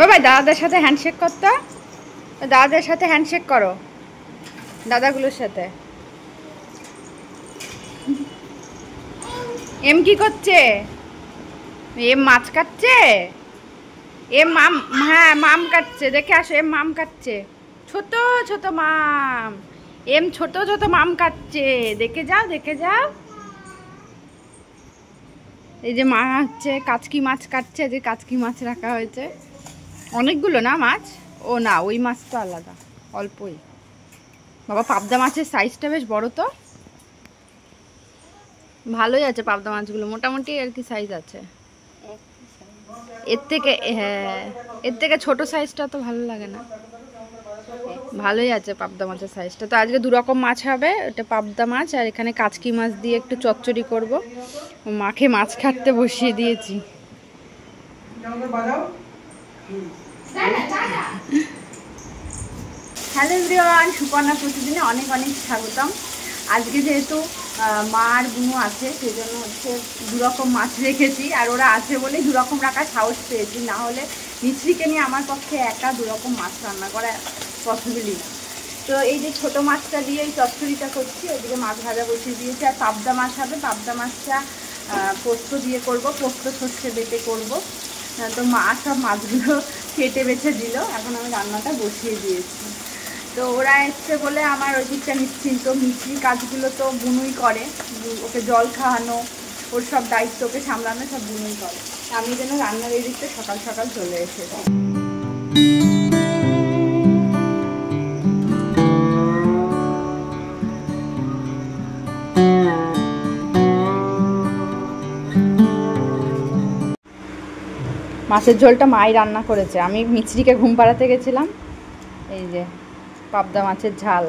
ও ভাই দাদাদের সাথে হ্যান্ডশেক করতো, দাদাদের সাথে হ্যান্ডশেক করো, দাদাগুলোর সাথে। এম কি করছে? এম মাছ কাটছে, এম মাম, হ্যাঁ মাম কাটছে, দেখে আসো এম মাম কাটছে, ছোট ছোট মাম, এম ছোট ছোট মাম কাটছে, দেখে যাও দেখে যাও। এই যে মা হচ্ছে কাচকি মাছ কাটছে, যে কাচকি মাছ রাখা হয়েছে অনেকগুলো না মাছ, ও না ওই মাছটা আলাদা অল্পই। বাবা পাবদা মাছের সাইজটা বেশ বড় তো, ভালোই আছে পাবদা মাছগুলো, মোটামুটি আর কি সাইজ আছে। এর থেকে, হ্যাঁ এর থেকে ছোট সাইজটা তো ভালো লাগে না, ভালোই আছে পাবদা মাছের সাইজটা। তো আজকে দু রকম মাছ হবে, ওটা পাবদা মাছ আর এখানে কাচকি মাছ দিয়ে একটু চচ্চড়ি করব। মাকে মাছ কাটতে বসিয়ে দিয়েছি। হ্যালো এভরিওয়ান, সুপর্ণা প্রতিদিনে অনেক অনেক স্বাগতম। আজকে যেহেতু মা আর বুনু আছে সেজন্য হচ্ছে দু রকম মাছ রেখেছি, আর ওরা আছে বলেই দু রকম রাখার সাহস পেয়েছি, না হলে মিছরিকে নিয়ে আমার পক্ষে একা দু রকম মাছ রান্না করা পসিবলই না। তো এই যে ছোটো মাছটা দিয়ে এই চচ্চড়িটা করছি, ওইদিকে মাছ ভাজা বসিয়ে দিয়েছি, আর পাবদা মাছ হবে, পাবদা মাছটা পোস্ত দিয়ে করব, পোস্ত সর্ষে বেটে করব। তো মা সব মাছগুলো কেটে বেছে দিল, এখন আমি রান্নাটা বসিয়ে দিয়েছি। তো ওরা এসছে বলে আমার ওই দিকটা নিশ্চিন্ত, মিষ্টির কাজগুলো তো বুনুই করে, ওকে জল খাওয়ানো, ওর সব দায়িত্ব, ওকে সামলানো সব বুনুই করে। আমি যেন রান্নার এই দিকটা সকাল সকাল চলে এসেছি। মাছের ঝোলটা মাই রান্না করেছে, আমি মিছরিকে ঘুম পাড়াতে গেছিলাম। এই যে পাবদা মাছের ঝাল,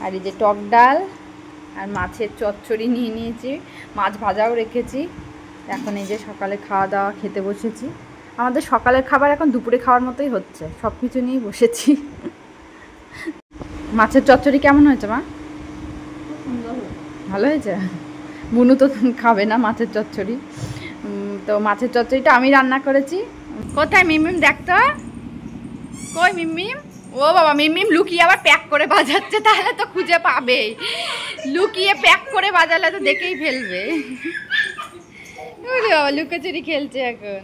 আর এই যে টক ডাল, আর মাছের চচ্চড়ি নিয়ে নিয়েছি, মাছ ভাজাও রেখেছি। এখন এই যে সকালে খাওয়া দাওয়া খেতে বসেছি। আমাদের সকালের খাবার এখন দুপুরে খাওয়ার মতোই হচ্ছে, সব কিছু নিয়েই বসেছি। মাছের চচ্চড়ি কেমন হয়েছে মা? ভালো হয়েছে? বুনু তো খাবে না মাছের চচ্চড়ি, তো মাছের চচ্চড়িটা আমি রান্না করেছি। কোথায় মিমিম দেখতো, কই মিমিম? ও বাবা, মিমিম লুকিয়ে আবার প্যাক করে বাজাচ্ছে, তাহলে তো খুঁজে পাবে, লুকিয়ে প্যাক করে বাজালে তো দেখেই ফেলবে। বাবা লুকোচুরি খেলছে এখন।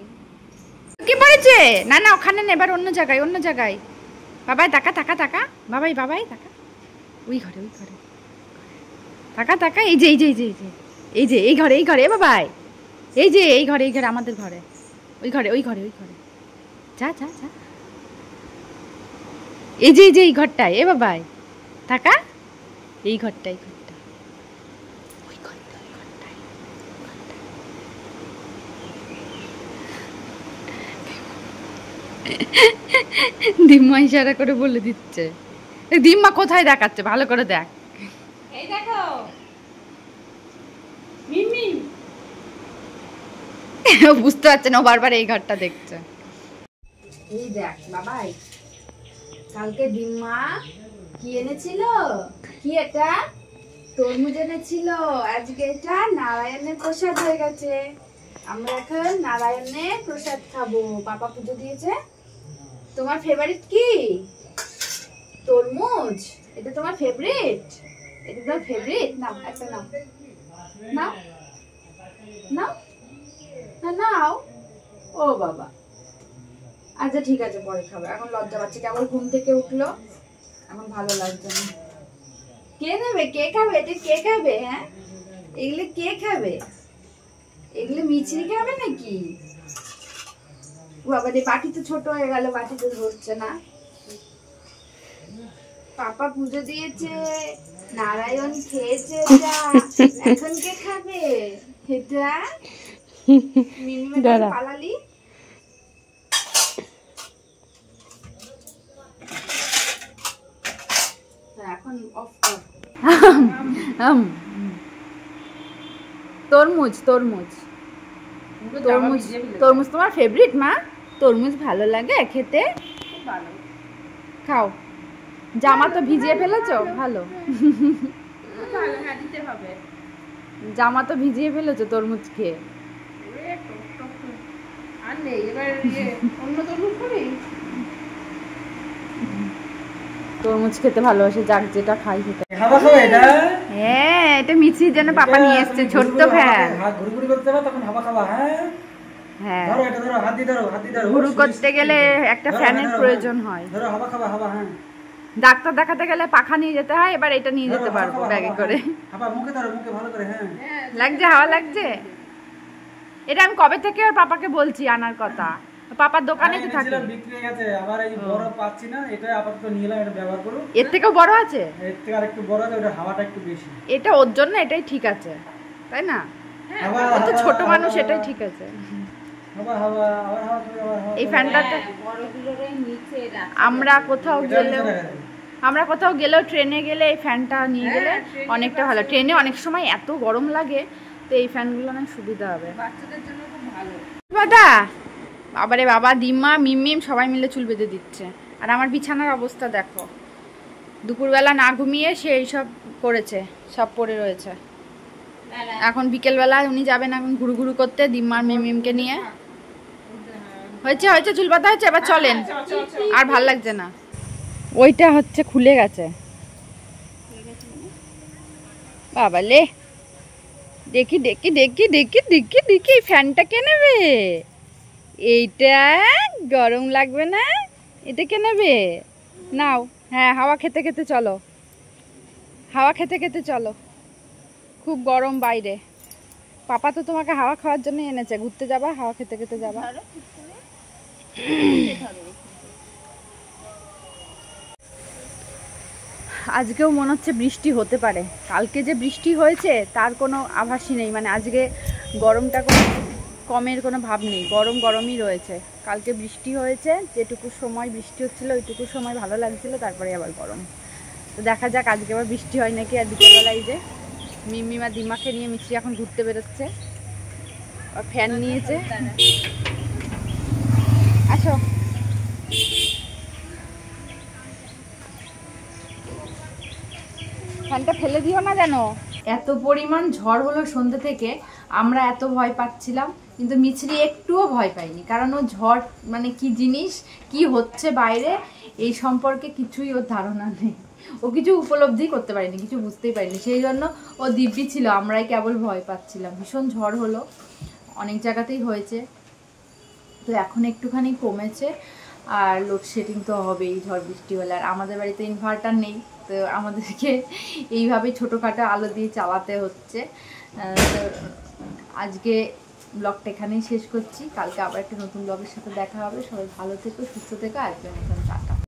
কি পড়েছে? না না ওখানে না, এবার অন্য জায়গায়, অন্য জায়গায়। বাবাই তাকা তাকা তাকা, বাবাই বাবাই তাকা, ওই ঘরে ওই ঘরে তাকা তাকা, এই যে এই যে এই যে এই যে এই যে এই ঘরে, এই ঘরে বাবাই, এই যে এই ঘরে, এই ঘরে আমাদের ঘরে, ওই ঘরে ওই ঘরে ওই ঘরে, যা যা যা, এই যে এই যে এই ঘরটায়, এ বাবাই থাকা, এই ঘরটা এই ঘরটা, ওই ঘরটা ওই ঘরটায়। দিম্মা ইশারা করে বলে দিচ্ছে, দিম্মা কোথায় দেখাচ্ছে ভালো করে দেখ, এই দেখো মিমি। বুঝতে পারছে না, ও বারবার এই ঘরটা দেখছে। এই দেখ বাবাই, কালকে দিম্মা কি এনেছিল, কি এটা তরমুজ এনেছিল, আজকে এটা নারায়ণের প্রসাদ হয়ে গেছে, আমরা এখন নারায়ণের প্রসাদ খাবো, পাপা পুজো দিয়েছে। তোমার ফেভারিট কি? তরমুজ, এটা তোমার ফেভারিট, এটা তোমার ফেভারিট, নাও একটা নাও, নাও নাও না নাও, ও বাবা আচ্ছা ঠিক আছে পরে খাবে, এখন লজ্জা পাচ্ছে, কেবল ঘুম থেকে উঠলো, এখন ভালো লাগছে না। কে নেবে, কে খাবে, এটা কে খাবে? হ্যাঁ এগুলো কে খাবে, এগুলো মিছরি খাবে নাকি? বাবা রে বাটি তো ছোট হয়ে গেল, বাটি তো ধরছে না। পাপা পুজো দিয়েছে, নারায়ণ খেয়েছে, এটা এখন কে খাবে এটা? মিনিমাম পালালি। এখন অফ কর। তরমুজ তরমুজ তরমুজ তরমুজ তোমার ফেভারিট মা? তরমুজ ভালো লাগে খেতে? খাও, জামা তো ভিজিয়ে ফেলেছো, ভালো জামা তো ভিজিয়ে ফেলেছো তরমুজ খেয়ে। আর নেই এবার অন্য তরমুজ খাবি? তরমুজ খেতে ভালোবাসে, যাক যেটা খাই খেতে। হ্যাঁ, এটা মিছির জন্য পাপা নিয়ে এসেছে, ছোট্ট ফ্যান। ঘুরঘুরি করতে হবে তখন হাওয়া খাওয়া। হ্যাঁ ধরো, এটা ধরো, হাত দিয়ে ধরো, হাত দিয়ে ধরো। ঘুরু করতে গেলে একটা ফ্যানের প্রয়োজন হয়। ধরো, হাওয়া খাওয়া, হাওয়া। হ্যাঁ, ডাক্তার দেখাতে গেলে পাখা নিয়ে যেতে হয়, এবার এটা নিয়ে যেতে পারবো ব্যাগে করে। হাওয়া মুখে ধরো, মুখে ভালো করে। হ্যাঁ, লাগছে, হাওয়া লাগছে। এটা আমি কবে থেকে ওর পাপাকে বলছি আনার কথা, পাপার দোকানে তো থাকে। বিক্রি হয়ে গেছে, আবার এই বড় পাচ্ছি না, এটা আপাতত নিয়ে এলাম, এটা ব্যবহার করো। এর থেকেও বড় আছে? এর থেকে আরেকটু বড় আছে, ওটা হাওয়াটা একটু বেশি। এটা ওর জন্য এটাই ঠিক আছে, তাই না? ও তো ছোট মানুষ, এটাই ঠিক আছে। হাওয়া, হাওয়া, আবার হাওয়া, হাওয়া। এই ফ্যানটাতে আমরা কোথাও গেলেও ট্রেনে গেলে এই ফ্যানটা নিয়ে গেলে অনেকটা ভালো। ট্রেনে অনেক সময় এত গরম লাগে, তো এই ফ্যানগুলো অনেক সুবিধা হবে বাচ্চাদের জন্য, খুব ভালো। দাদা বাবারে বাবা, দিম্মা মিম সবাই মিলে চুল বেঁধে দিচ্ছে। আর আমার বিছানার অবস্থা দেখো, দুপুরবেলা না ঘুমিয়ে সে এইসব করেছে, সব পড়ে রয়েছে। এখন বিকেলবেলা উনি যাবেন এখন ঘুরু ঘুরু করতে দিম্মার মিমকে নিয়ে। হয়েছে হয়েছে, চুল বাঁধা হয়েছে, এবার চলেন। আর ভাল লাগছে না, ওইটা হচ্ছে খুলে গেছে। বাবা লে, দেখি দেখি দেখি দেখি দেখি দেখি, ফ্যানটা কে নেবে? এইটা গরম লাগবে না? এটা কে নেবে? নাও। হ্যাঁ, হাওয়া খেতে খেতে চলো, হাওয়া খেতে খেতে চলো, খুব গরম বাইরে। পাপা তো তোমাকে হাওয়া খাওয়ার জন্য এনেছে, ঘুরতে যাবা, হাওয়া খেতে খেতে যাবা। আজকেও মনে হচ্ছে বৃষ্টি হতে পারে। কালকে যে বৃষ্টি হয়েছে তার কোনো আভাসই নেই, মানে আজকে গরমটা কোনো কমের কোনো ভাব নেই, গরম গরমই রয়েছে। কালকে বৃষ্টি হয়েছে, যেটুকু সময় বৃষ্টি হচ্ছিলো ওইটুকু সময় ভালো লাগছিলো, তারপরে আবার গরম। তো দেখা যাক আজকে আবার বৃষ্টি হয় নাকি। আর বিকেলবেলায় যে মিমিমা দিমাকে নিয়ে মিষ্টি এখন ঘুরতে বেরোচ্ছে, ফ্যান নিয়েছে। আসো, ফ্যানটা ফেলে দিও না যেন। এত পরিমাণ ঝড় হলো সন্ধ্যে থেকে, আমরা এত ভয় পাচ্ছিলাম, কিন্তু মিছরি একটুও ভয় পাইনি, কারণ ও ঝড় মানে কি জিনিস, কি হচ্ছে বাইরে এই সম্পর্কে কিছুই ওর ধারণা নেই। ও কিছু উপলব্ধি করতে পারেনি, কিছু বুঝতেই পারেনি, সেই জন্য ও দিব্যি ছিল, আমরাই কেবল ভয় পাচ্ছিলাম। ভীষণ ঝড় হলো, অনেক জায়গাতেই হয়েছে, তো এখন একটুখানি কমেছে। আর লোডশেডিং তো হবেই ঝড় বৃষ্টি হলে, আর আমাদের বাড়িতে ইনভার্টার নেই, তো আমাদেরকে এইভাবেই ছোটোখাটো আলো দিয়ে চালাতে হচ্ছে। তো আজকে ব্লগটা এখানেই শেষ করছি, কালকে আবার একটা নতুন ব্লগের সাথে দেখা হবে। সবাই ভালো থেকো, সুস্থ থেকো, আজকের মতন টাটা।